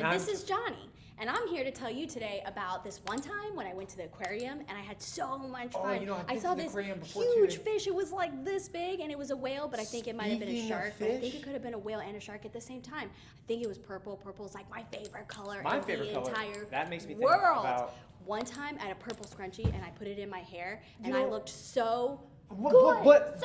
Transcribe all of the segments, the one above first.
And this is Johnny. And I'm here to tell you today about this one time when I went to the aquarium and I had so much fun. You know, I saw this huge fish. It was like this big and it was a whale, but I think it might have been a shark. But I think it could have been a whale and a shark at the same time. I think it was purple. Purple is like my favorite color in the entire that makes me think world. About... One time I had a purple scrunchie and I put it in my hair and I looked so good. But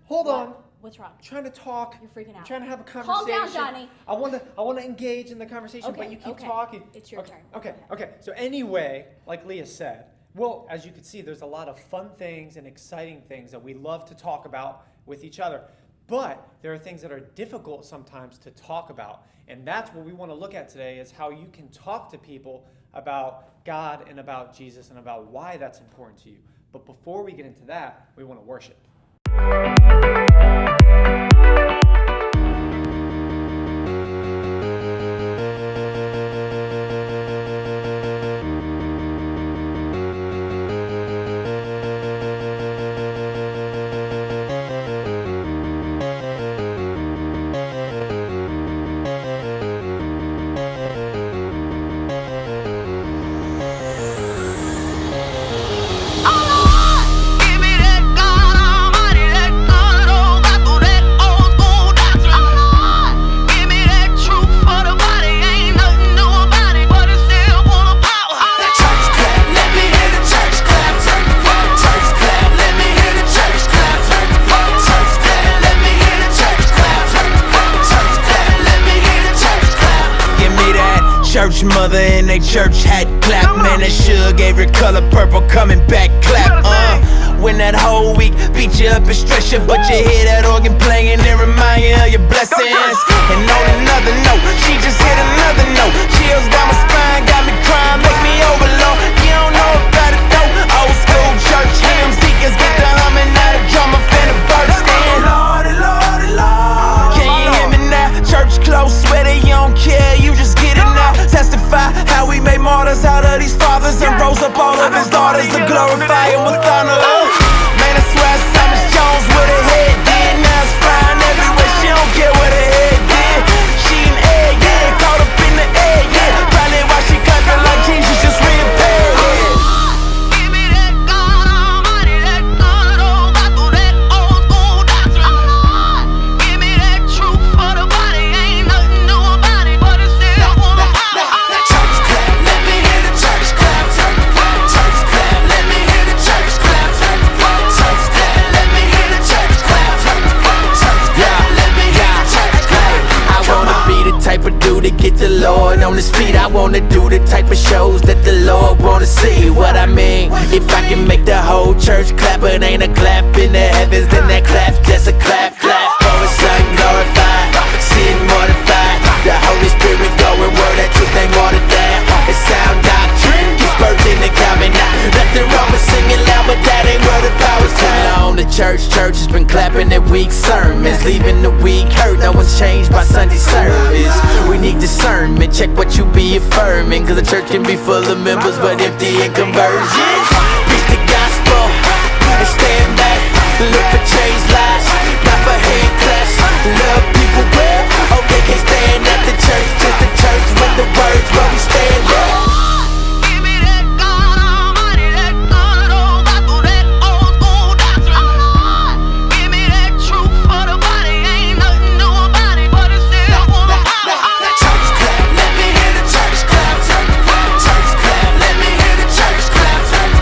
hold on. What's wrong? I'm trying to talk. You're freaking out. I'm trying to have a conversation. Calm down, Johnny. I want to engage in the conversation, but you keep talking. It's your turn. Okay. So anyway, like Leah said, well, as you can see, there's a lot of fun things and exciting things that we love to talk about with each other. But there are things that are difficult sometimes to talk about. And that's what we want to look at today, is how you can talk to people about God and about Jesus and about why that's important to you. But before we get into that, we want to worship. Church mother in they church hat clap. Man, that sure gave her color purple coming back clap. When that whole week beat you up and stress you, but you hear that organ playing and remind you of your blessings. And on another note, she just hit another note. Chills down my spine, got me crying, make me overload. You don't know about it though. Old school church hymns, deacons get the humming out of drum, I'm finna burst in. Lordy, Lordy, Lord. Can you hear me now? Church close, sweater, you don't care, you just get it now. Testify how we made martyrs out of these fathers and rose up all of his daughters to glorify him with thunder. Man, I swear Thomas Jones with her head did. Now it's flying everywhere, she don't care what her head did. She an egg, yeah, caught up in the egg, yeah. Probably why she clapping like Jesus just reappeared, yeah. Give me that God Almighty, that good old gospel, that old school doctrine. Give me that truth for the body, ain't nothing new about it, but it's still full of power. Church clap, let me hear the church clap. Church clap, let me hear the church clap. Church clap, let me hear the church clap. Church clap, let me hear the church clap. I wanna be the type of dude to get the Lord on his feet. I wanna do the type of shows that the Lord wanna see. What I mean, if I can make the whole church clap, but ain't a clap in the heavens, then that clap's just a clap, clap. For his son glorified, sin mortified. The Holy Spirit going word, that truth ain't watered down. It's sound doctrine, gets birthed in the common. Nothing wrong with singing loud, but that ain't where the power's come. The church has been clapping at weak sermons, leaving the weak hurt. No one's changed by Sunday service. We need discernment, check what you be affirming, cause the church can be full of members but empty in conversion. Preach the gospel and stand back. Look for changed lives, not for hand claps. Love people well, oh they can't stand at the church, just the church with the words where we stand up. Give me that God Almighty, that good old gospel, that old school doctrine. Give me that truth for the body, ain't nothing new about it, but it's still full of power. Church clap, let me hear the church clap. Church clap, let me hear the church clap. Church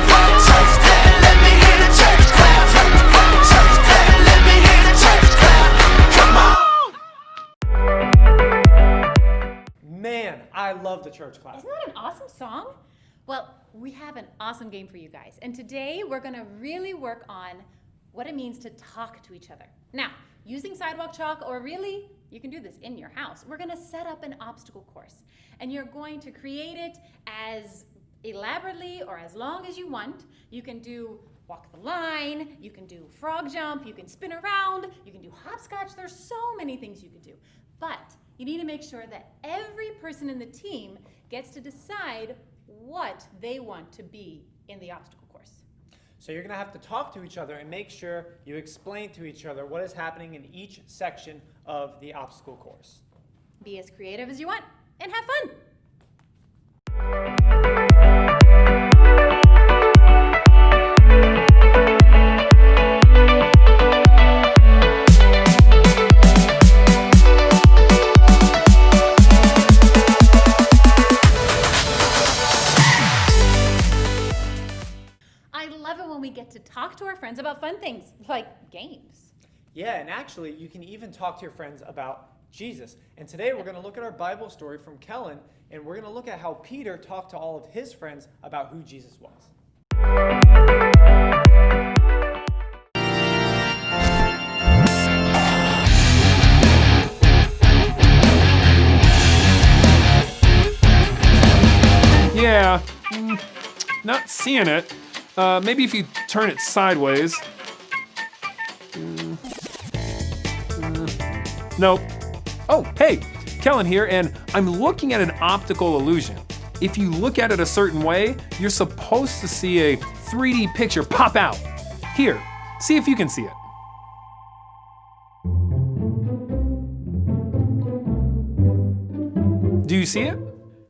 clap, let me hear the church clap. Church clap, let me hear the church clap. Come on. Man, I love the church clap. Isn't that an awesome song? Well, we have an awesome game for you guys. And today we're going to really work on what it means to talk to each other. Now, using sidewalk chalk, or really, you can do this in your house. We're going to set up an obstacle course. And you're going to create it as elaborately or as long as you want. You can do walk the line, you can do frog jump, you can spin around, you can do hopscotch. There's so many things you could do. But you need to make sure that every person in the team gets to decide what they want to be in the obstacle course. So you're going to have to talk to each other and make sure you explain to each other what is happening in each section of the obstacle course. Be as creative as you want and have fun. I love it when we get to talk to our friends about fun things like games. Yeah, and actually, you can even talk to your friends about Jesus. And today we're going to look at our Bible story from Kellen, and we're going to look at how Peter talked to all of his friends about who Jesus was. Yeah, not seeing it. Maybe if you turn it sideways. Nope. Oh, hey, Kellen here, and I'm looking at an optical illusion. If you look at it a certain way, you're supposed to see a 3D picture pop out. Here, see if you can see it. Do you see it?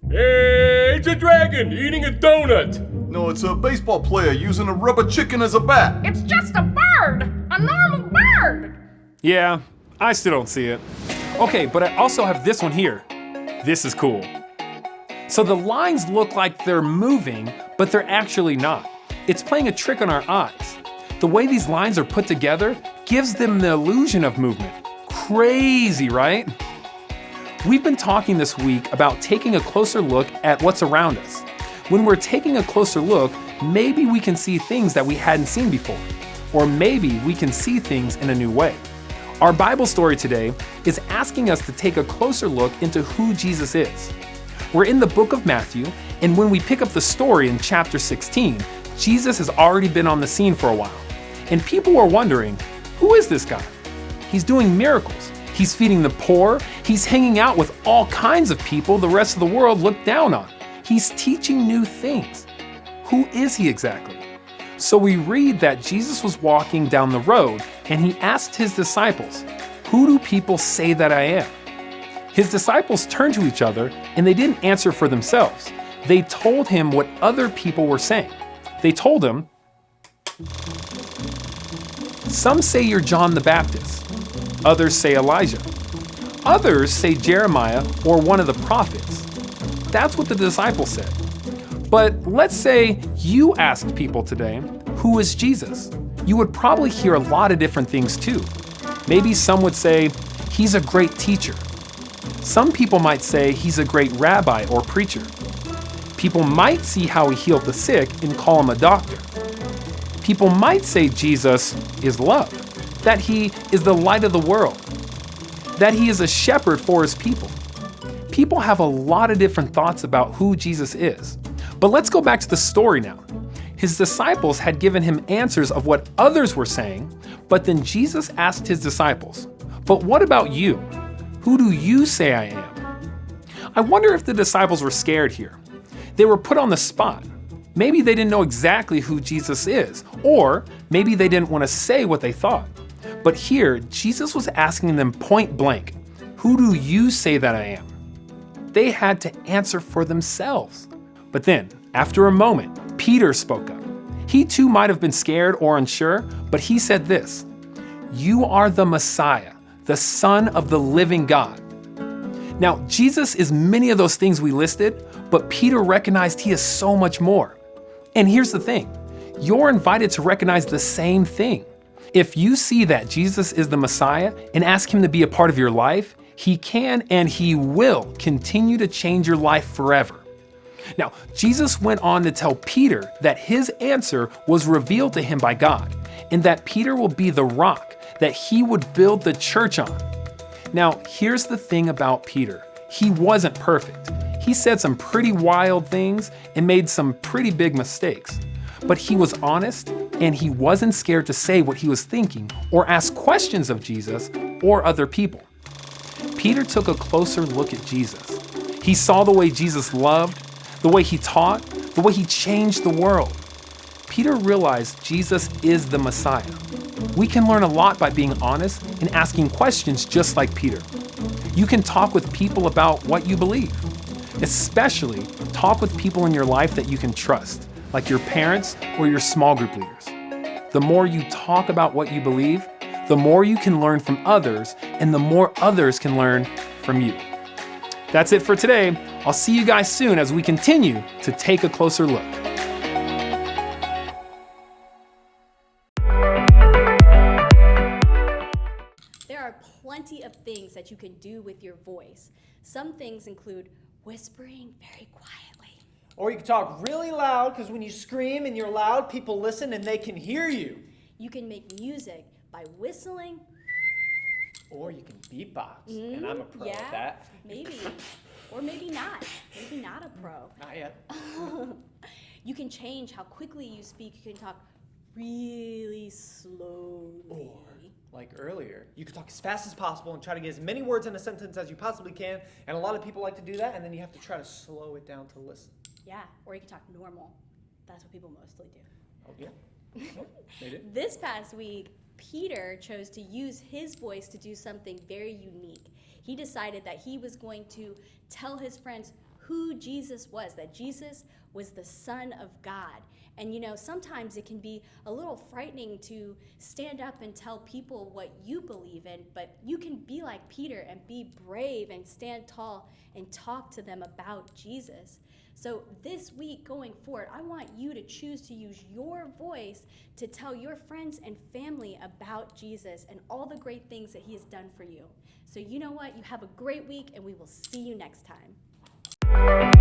Hey, it's a dragon eating a donut. No, it's a baseball player using a rubber chicken as a bat. It's just a bird! A normal bird! Yeah, I still don't see it. Okay, but I also have this one here. This is cool. So the lines look like they're moving, but they're actually not. It's playing a trick on our eyes. The way these lines are put together gives them the illusion of movement. Crazy, right? We've been talking this week about taking a closer look at what's around us. When we're taking a closer look, maybe we can see things that we hadn't seen before. Or maybe we can see things in a new way. Our Bible story today is asking us to take a closer look into who Jesus is. We're in the book of Matthew, and when we pick up the story in chapter 16, Jesus has already been on the scene for a while. And people are wondering, who is this guy? He's doing miracles. He's feeding the poor. He's hanging out with all kinds of people the rest of the world look down on. He's teaching new things. Who is he exactly? So we read that Jesus was walking down the road and he asked his disciples, "Who do people say that I am?" His disciples turned to each other and they didn't answer for themselves. They told him what other people were saying. They told him, "Some say you're John the Baptist. Others say Elijah. Others say Jeremiah or one of the prophets." That's what the disciples said. But let's say you asked people today, who is Jesus? You would probably hear a lot of different things too. Maybe some would say, he's a great teacher. Some people might say he's a great rabbi or preacher. People might see how he healed the sick and call him a doctor. People might say Jesus is love, that he is the light of the world, that he is a shepherd for his people. People have a lot of different thoughts about who Jesus is. But let's go back to the story now. His disciples had given him answers of what others were saying, but then Jesus asked his disciples, "But what about you? Who do you say I am?" I wonder if the disciples were scared here. They were put on the spot. Maybe they didn't know exactly who Jesus is, or maybe they didn't want to say what they thought. But here, Jesus was asking them point blank, "Who do you say that I am?" They had to answer for themselves. But then, after a moment, Peter spoke up. He too might have been scared or unsure, but he said this, "You are the Messiah, the Son of the living God." Now, Jesus is many of those things we listed, but Peter recognized he is so much more. And here's the thing, you're invited to recognize the same thing. If you see that Jesus is the Messiah and ask him to be a part of your life, he can and he will continue to change your life forever. Now, Jesus went on to tell Peter that his answer was revealed to him by God, and that Peter will be the rock that he would build the church on. Now, here's the thing about Peter. He wasn't perfect. He said some pretty wild things and made some pretty big mistakes. But he was honest, and he wasn't scared to say what he was thinking or ask questions of Jesus or other people. Peter took a closer look at Jesus. He saw the way Jesus loved, the way he taught, the way he changed the world. Peter realized Jesus is the Messiah. We can learn a lot by being honest and asking questions just like Peter. You can talk with people about what you believe. Especially talk with people in your life that you can trust, like your parents or your small group leaders. The more you talk about what you believe, the more you can learn from others, and the more others can learn from you. That's it for today. I'll see you guys soon as we continue to take a closer look. There are plenty of things that you can do with your voice. Some things include whispering very quietly. Or you can talk really loud, because when you scream and you're loud, people listen and they can hear you. You can make music by whistling. Or you can beatbox, and I'm a pro at that. Maybe. Or maybe not. Maybe not a pro. Not yet. You can change how quickly you speak. You can talk really slowly. Or, like earlier, you can talk as fast as possible and try to get as many words in a sentence as you possibly can. And a lot of people like to do that, and then you have to try to slow it down to listen. Yeah, or you can talk normal. That's what people mostly do. Oh, yeah. Oh, they did. This past week, Peter chose to use his voice to do something very unique. He decided that he was going to tell his friends who Jesus was, that Jesus was the Son of God. And you know, sometimes it can be a little frightening to stand up and tell people what you believe in, but you can be like Peter and be brave and stand tall and talk to them about Jesus. So this week going forward, I want you to choose to use your voice to tell your friends and family about Jesus and all the great things that he has done for you. So you know what? You have a great week, and we will see you next time.